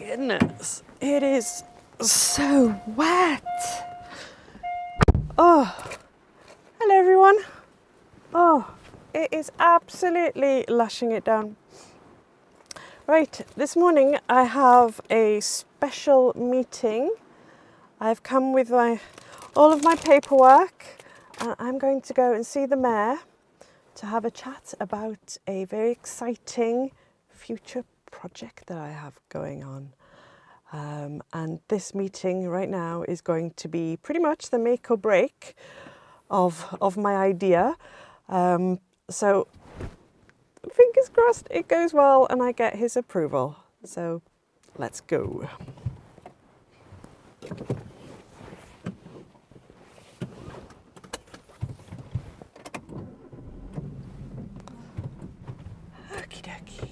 goodness, it is so wet. Oh, hello everyone. Oh, it is absolutely lashing it down. Right, this morning I have a special meeting. I've come with all of my paperwork and I'm going to go and see the mayor to have a chat about a very exciting future project that I have going on. And this meeting right now is going to be pretty much the make or break of my idea. So fingers crossed it goes well and I get his approval. So let's go. Okie dokie.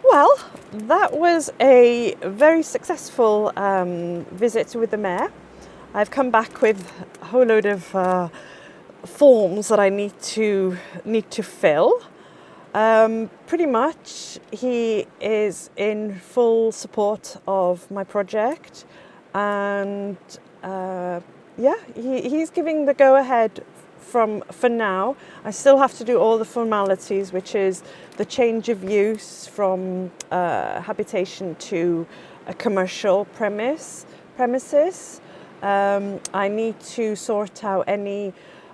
Well, that was a very successful visit with the mayor. I've come back with a whole load of forms that I need to fill. Pretty much, he is in full support of my project, and he's giving the go ahead for now. I still have to do all the formalities, which is the change of use from habitation to a commercial premises. I need to sort out any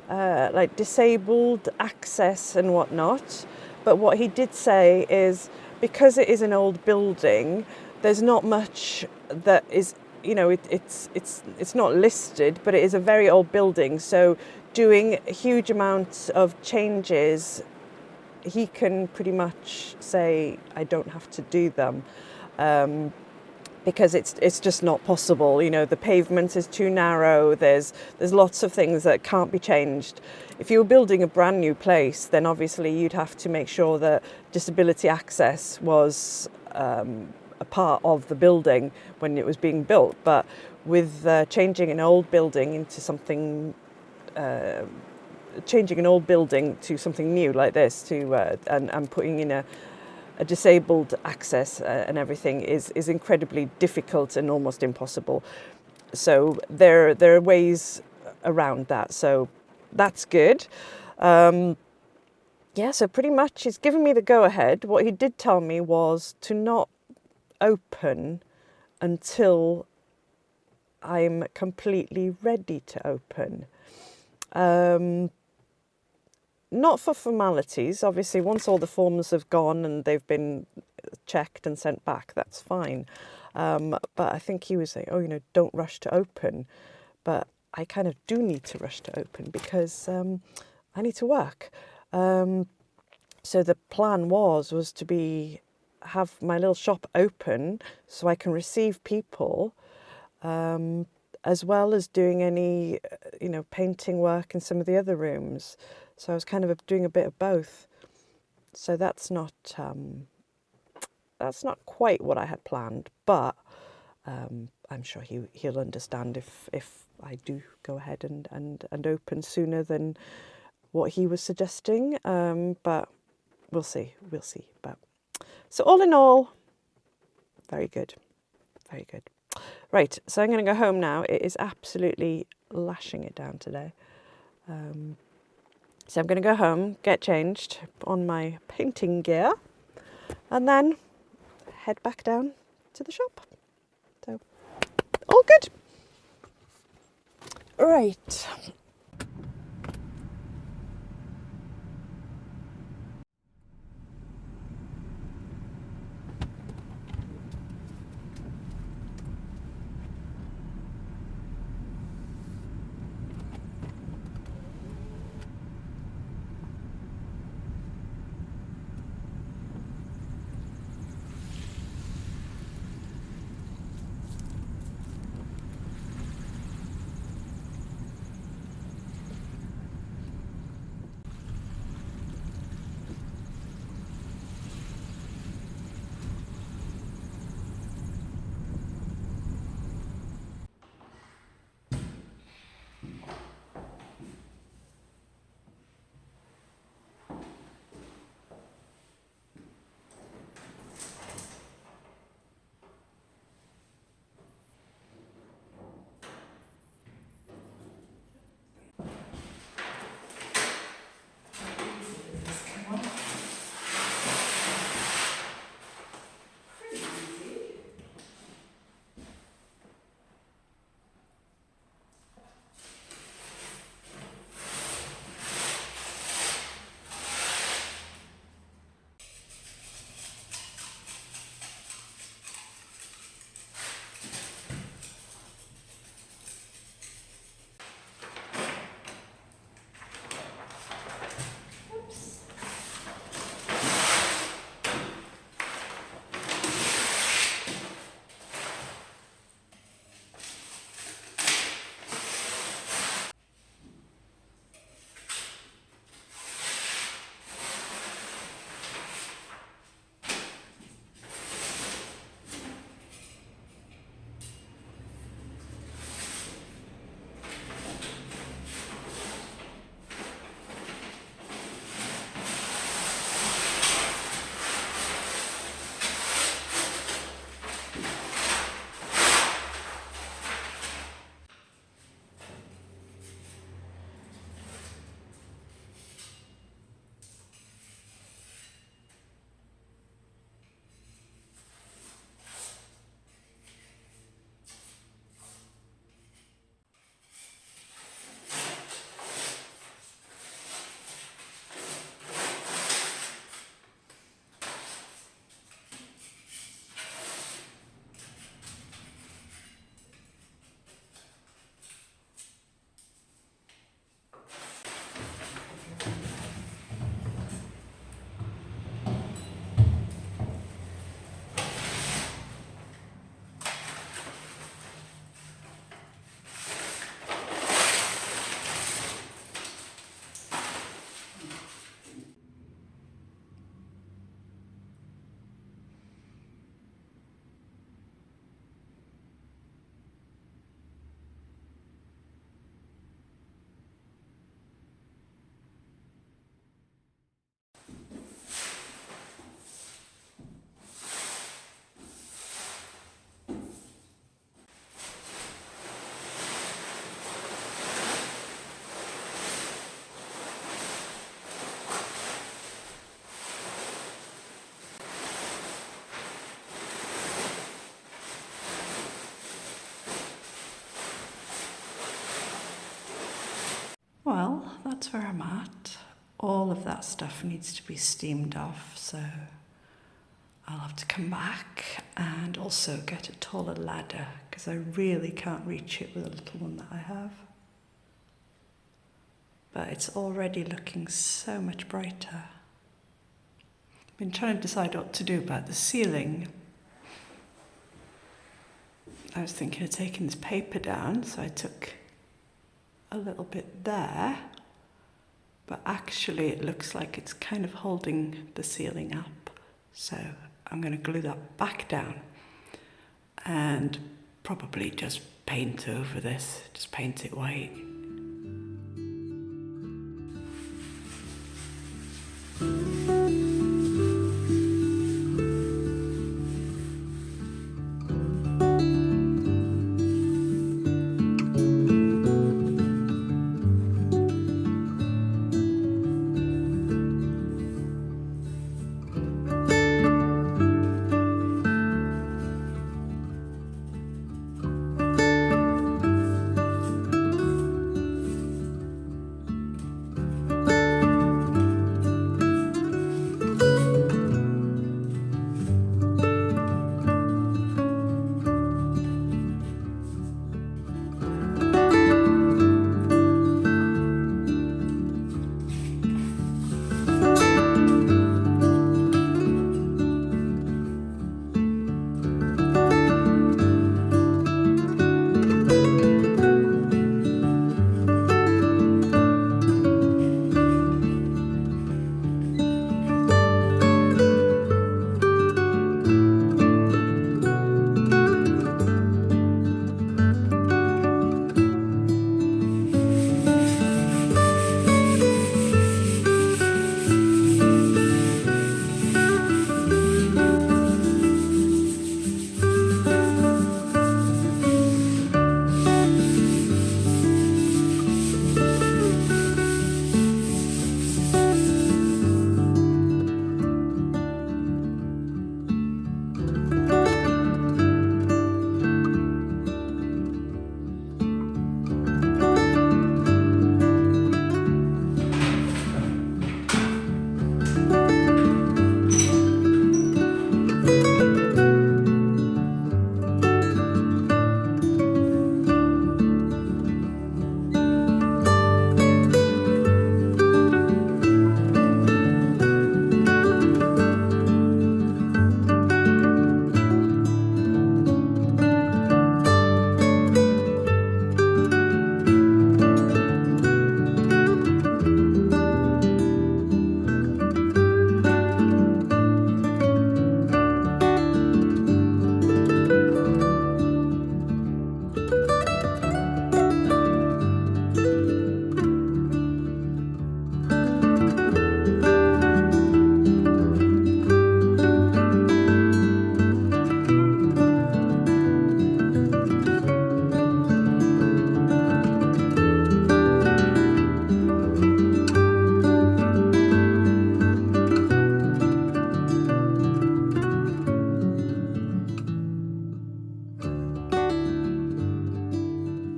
like disabled access and whatnot. But what he did say is, because it is an old building, there's not much that is, you know, it's not listed, but it is a very old building. So doing huge amounts of changes, he can pretty much say, I don't have to do them. Because it's just not possible. You know, the pavement is too narrow. There's lots of things that can't be changed. If you were building a brand new place, then obviously you'd have to make sure that disability access was a part of the building when it was being built. But with changing an old building into something, new like this, and putting in a disabled access and everything is incredibly difficult and almost impossible. So there are ways around that. So that's good. So pretty much he's given me the go ahead. What he did tell me was to not open until I'm completely ready to open. Not for formalities. Obviously, once all the forms have gone and they've been checked and sent back, that's fine. But I think he was saying, don't rush to open. But I kind of do need to rush to open because I need to work. So the plan was to have my little shop open so I can receive people, as well as doing any, painting work in some of the other rooms. So I was kind of doing a bit of both. So that's not quite what I had planned, but I'm sure he'll understand if I do go ahead and open sooner than what he was suggesting. But we'll see. But so all in all, very good, very good. Right, so I'm going to go home now. It is absolutely lashing it down today. So I'm going to go home, get changed on my painting gear, and then head back down to the shop. So, all good. Right. mat. All of that stuff needs to be steamed off, so I'll have to come back and also get a taller ladder because I really can't reach it with a little one that I have. But it's already looking so much brighter. I've been trying to decide what to do about the ceiling. I was thinking of taking this paper down, so I took a little bit there, but actually it looks like it's kind of holding the ceiling up. So I'm going to glue that back down and probably just paint over this, just paint it white.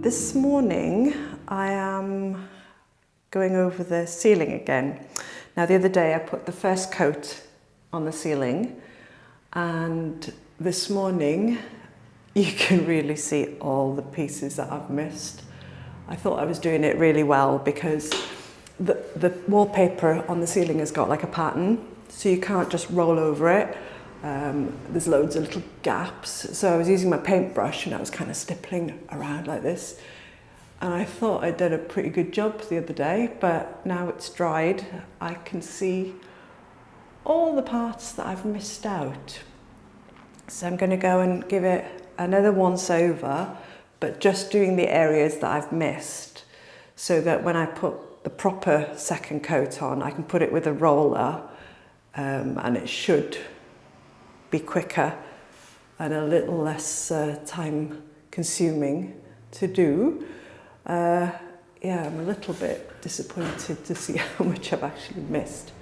This morning I am going over the ceiling again. Now the other day I put the first coat on the ceiling, and this morning you can really see all the pieces that I've missed. I thought I was doing it really well because the wallpaper on the ceiling has got like a pattern, so you can't just roll over it. There's loads of little gaps, so I was using my paintbrush and I was kind of stippling around like this, and I thought I did a pretty good job the other day, but now it's dried I can see all the parts that I've missed out. So I'm going to go and give it another once over, but just doing the areas that I've missed, so that when I put the proper second coat on I can put it with a roller, and it should be quicker and a little less time consuming to do. Yeah, I'm a little bit disappointed to see how much I've actually missed.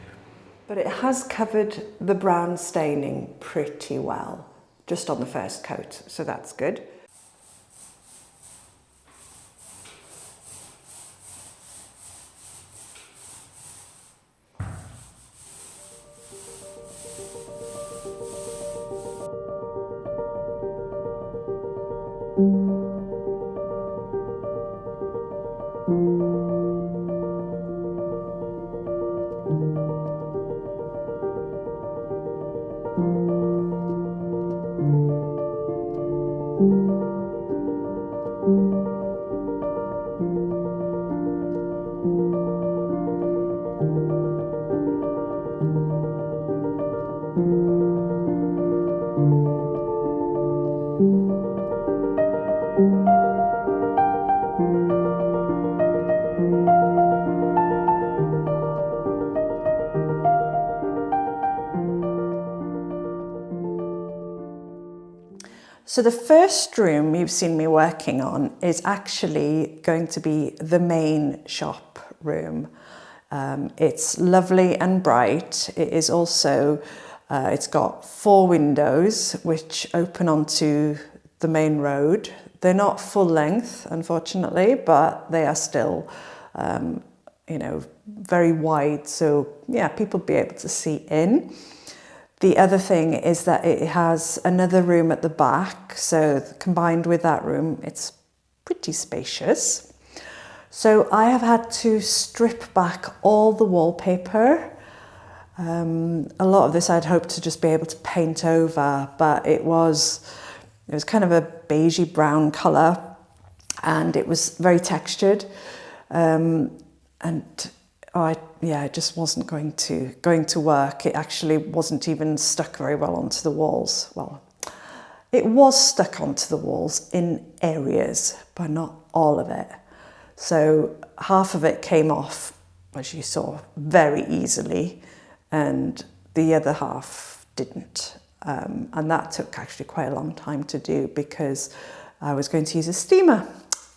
But it has covered the brown staining pretty well, just on the first coat, so that's good. So the first room you've seen me working on is actually going to be the main shop room. It's lovely and bright. It is also, it's got 4 windows which open onto the main road. They're not full length, unfortunately, but they are still, you know, very wide. So yeah, people will be able to see in. The other thing is that it has another room at the back, so combined with that room, it's pretty spacious. So I have had to strip back all the wallpaper. A lot of this I'd hoped to just be able to paint over, but it was kind of a beigey brown colour, and it was very textured. It just wasn't going to work. It actually wasn't even stuck very well onto the walls. Well, it was stuck onto the walls in areas, but not all of it. So half of it came off, as you saw, very easily, and the other half didn't. And that took actually quite a long time to do because I was going to use a steamer,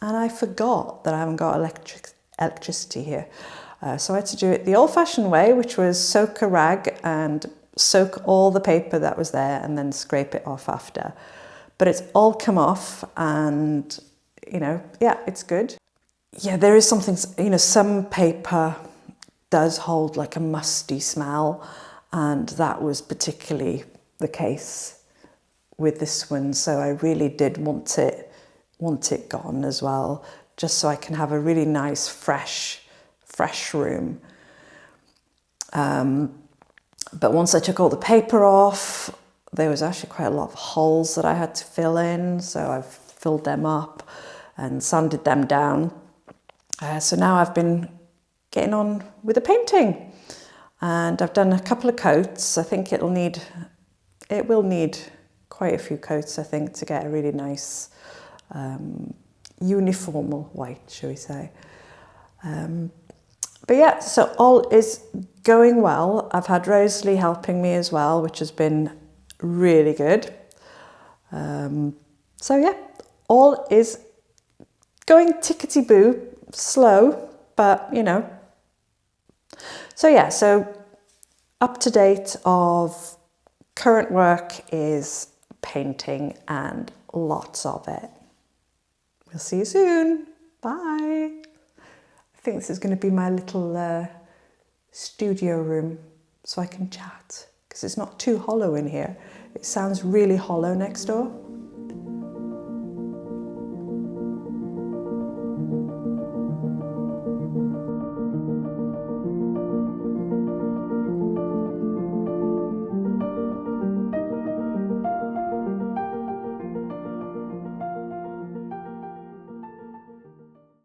and I forgot that I haven't got electricity here. So I had to do it the old-fashioned way, which was soak a rag and soak all the paper that was there and then scrape it off after. But it's all come off, and, you know, yeah, it's good. Yeah, there is something, you know, some paper does hold like a musty smell, and that was particularly the case with this one. So I really did want it gone as well, just so I can have a really nice, fresh room. But once I took all the paper off, there was actually quite a lot of holes that I had to fill in. So I've filled them up and sanded them down. So now I've been getting on with the painting, and I've done a couple of coats. I think it will need quite a few coats, I think, to get a really nice uniform white, shall we say. But yeah, so all is going well. I've had Rosalie helping me as well, which has been really good. So yeah, all is going tickety-boo, slow, but you know. So yeah, so up to date of current work is painting, and lots of it. We'll see you soon. Bye. I think this is going to be my little studio room so I can chat, because it's not too hollow in here. It sounds really hollow next door.